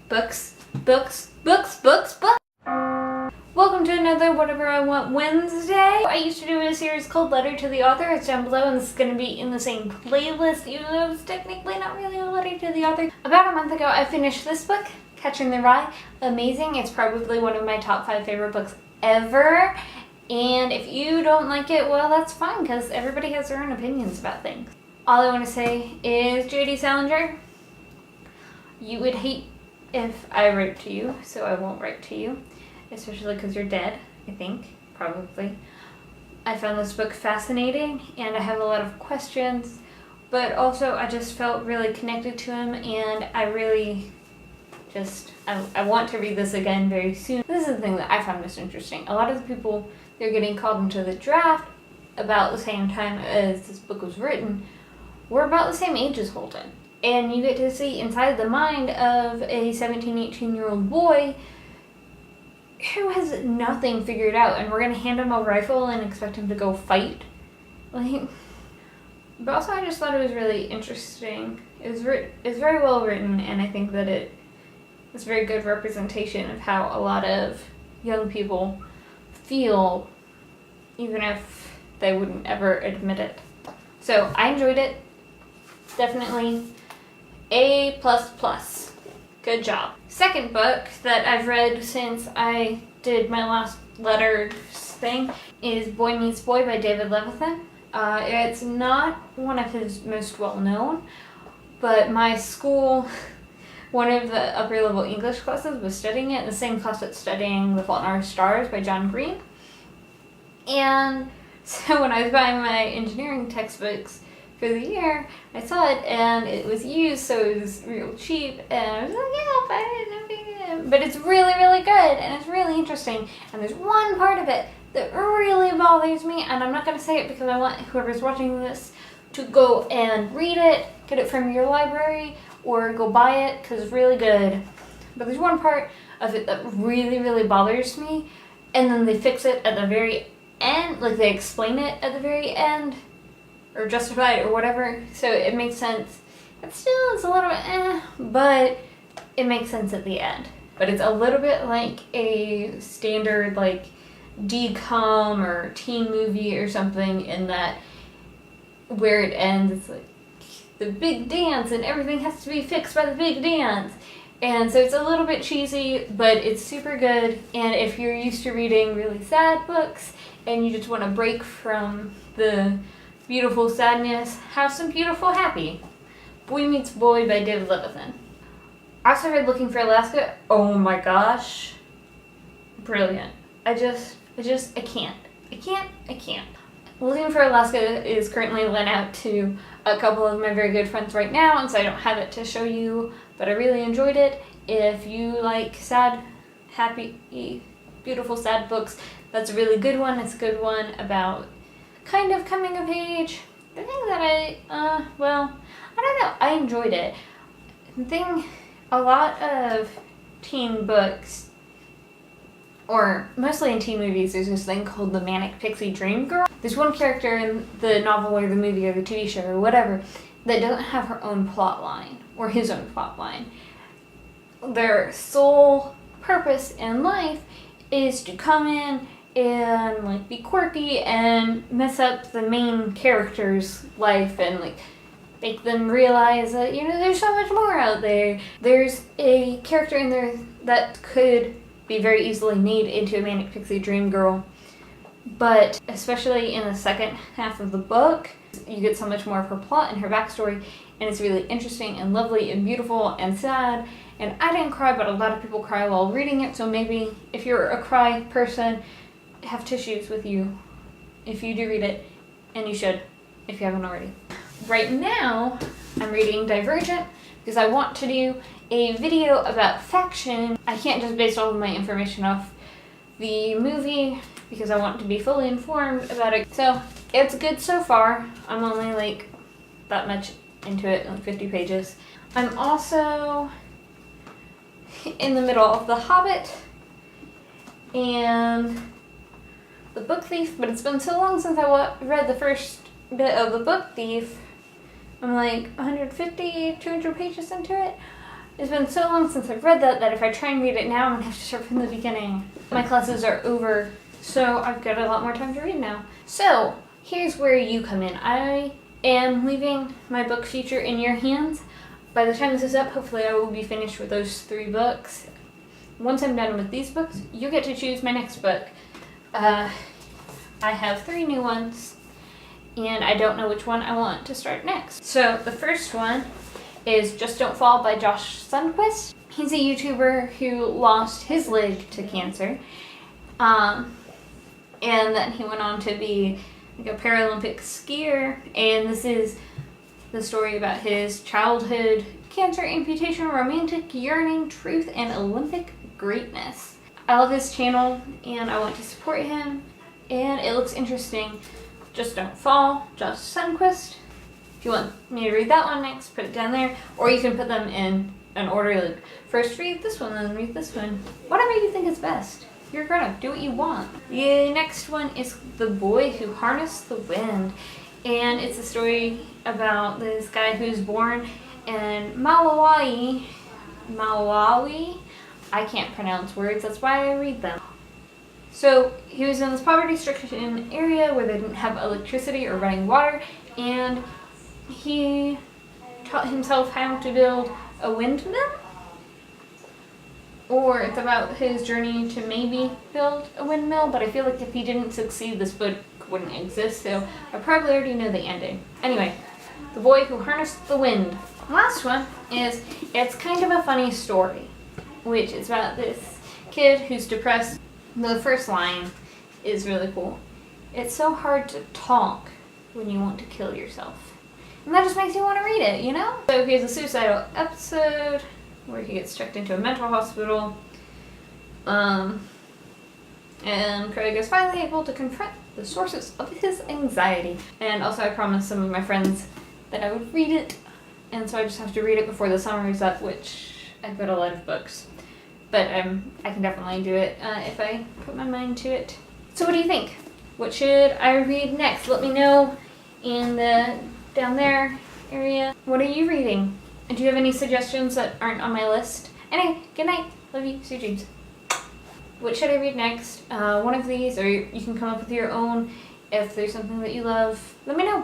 Books. Welcome to another Whatever I Want Wednesday. I used to do a series called Letter to the Author. It's down below, and this is going to be in the same playlist, even though it's technically not really a letter to the author. About a month ago, I finished this book, Catcher in the Rye. Amazing. It's probably one of my top 5 favorite books ever. And if you don't like it, well, that's fine, because everybody has their own opinions about things. All I want to say is, JD Salinger, you would hate if I wrote to you, so I won't write to you. Especially because you're dead, I think, probably. I found this book fascinating, and I have a lot of questions, but also I just felt really connected to him, and I really just, I want to read this again very soon. This is the thing that I found most interesting. A lot of the people that are getting called into the draft about the same time as this book was written were about the same age as Holden. And you get to see inside the mind of a 17, 18-year-old boy who has nothing figured out, and we're going to hand him a rifle and expect him to go fight. But also I just thought it was really interesting. It's very well written, and I think that it's a very good representation of how a lot of young people feel, even if they wouldn't ever admit it. So I enjoyed it. Definitely A++. Good job. Second book that I've read since I did my last letters thing is Boy Meets Boy by David Levithan. It's not one of his most well-known, but my school, one of the upper-level English classes was studying it, the same class that's studying The Fault in Our Stars by John Green. And so when I was buying my engineering textbooks for the year, I saw it and it was used, so it was real cheap, and I was like, yeah, I'll buy it. But it's really, really good, and it's really interesting, and there's one part of it that really bothers me, and I'm not going to say it because I want whoever's watching this to go and read it, get it from your library, or go buy it, because it's really good. But there's one part of it that really, really bothers me, and then they fix it at the very end, like they explain it at the very end, or justify it, or whatever, so it makes sense. It still is a little bit but it makes sense at the end. But it's a little bit like a standard, like, DCOM or teen movie or something, in that where it ends, it's like the big dance and everything has to be fixed by the big dance. And so it's a little bit cheesy, but it's super good. And if you're used to reading really sad books and you just want to break from the beautiful sadness, have some beautiful happy. Boy Meets Boy by David Levithan. I also read Looking for Alaska. Oh my gosh. Brilliant. I can't. Looking for Alaska is currently lent out to a couple of my very good friends right now, and so I don't have it to show you, but I really enjoyed it. If you like sad, happy, beautiful sad books, that's a really good one. It's a good one about kind of coming of age. The thing that I don't know, I enjoyed it. A lot of teen books, or mostly in teen movies, there's this thing called the Manic Pixie Dream Girl. There's one character in the novel or the movie or the TV show or whatever that doesn't have her own plot line, or his own plot line. Their sole purpose in life is to come in and, like, be quirky and mess up the main character's life and, like, make them realize that, there's so much more out there. There's a character in there that could be very easily made into a Manic Pixie Dream Girl, but especially in the second half of the book, you get so much more of her plot and her backstory, and it's really interesting and lovely and beautiful and sad. And I didn't cry, but a lot of people cry while reading it, so maybe if you're a cry person, have tissues with you if you do read it, and you should if you haven't already. Right now, I'm reading Divergent because I want to do a video about Faction. I can't just base all of my information off the movie because I want to be fully informed about it. So, it's good so far. I'm only like that much into it, like 50 pages. I'm also in the middle of The Hobbit and The Book Thief, but it's been so long since I read the first bit of The Book Thief. I'm like 150, 200 pages into it. It's been so long since I've read that if I try and read it now, I'm going to have to start from the beginning. My classes are over, so I've got a lot more time to read now. So, here's where you come in. I am leaving my book feature in your hands. By the time this is up, hopefully I will be finished with those 3 books. Once I'm done with these books, you get to choose my next book. I have 3 new ones, and I don't know which one I want to start next. So the first one is Just Don't Fall by Josh Sundquist. He's a YouTuber who lost his leg to cancer, and then he went on to be like a Paralympic skier, and this is the story about his childhood cancer, amputation, romantic yearning, truth, and Olympic greatness. I love his channel and I want to support him, and it looks interesting. Just Don't Fall, Josh Sundquist. If you want me to read that one next, put it down there, or you can put them in an order, like first read this one, then read this one. Whatever you think is best. You're grown up, do what you want. The next one is The Boy Who Harnessed the Wind, and it's a story about this guy who's born in Malawi. I can't pronounce words, that's why I read them. So he was in this poverty-stricken area where they didn't have electricity or running water, and he taught himself how to build a windmill. Or it's about his journey to maybe build a windmill, but I feel like if he didn't succeed, this book wouldn't exist, so I probably already know the ending. Anyway, The Boy Who Harnessed the Wind. The last one is, it's kind of a funny story, which is about this kid who's depressed. The first line is really cool. It's so hard to talk when you want to kill yourself. And that just makes you want to read it, you know? So he has a suicidal episode where he gets checked into a mental hospital. And Craig is finally able to confront the sources of his anxiety. And also I promised some of my friends that I would read it, and so I just have to read it before the summer is up, which I've got a lot of books. But I can definitely do it if I put my mind to it. So what do you think? What should I read next? Let me know in the down there area. What are you reading? And do you have any suggestions that aren't on my list? Anyway, good night. Love you. Sweet dreams. What should I read next? One of these, or you can come up with your own. If there's something that you love, let me know.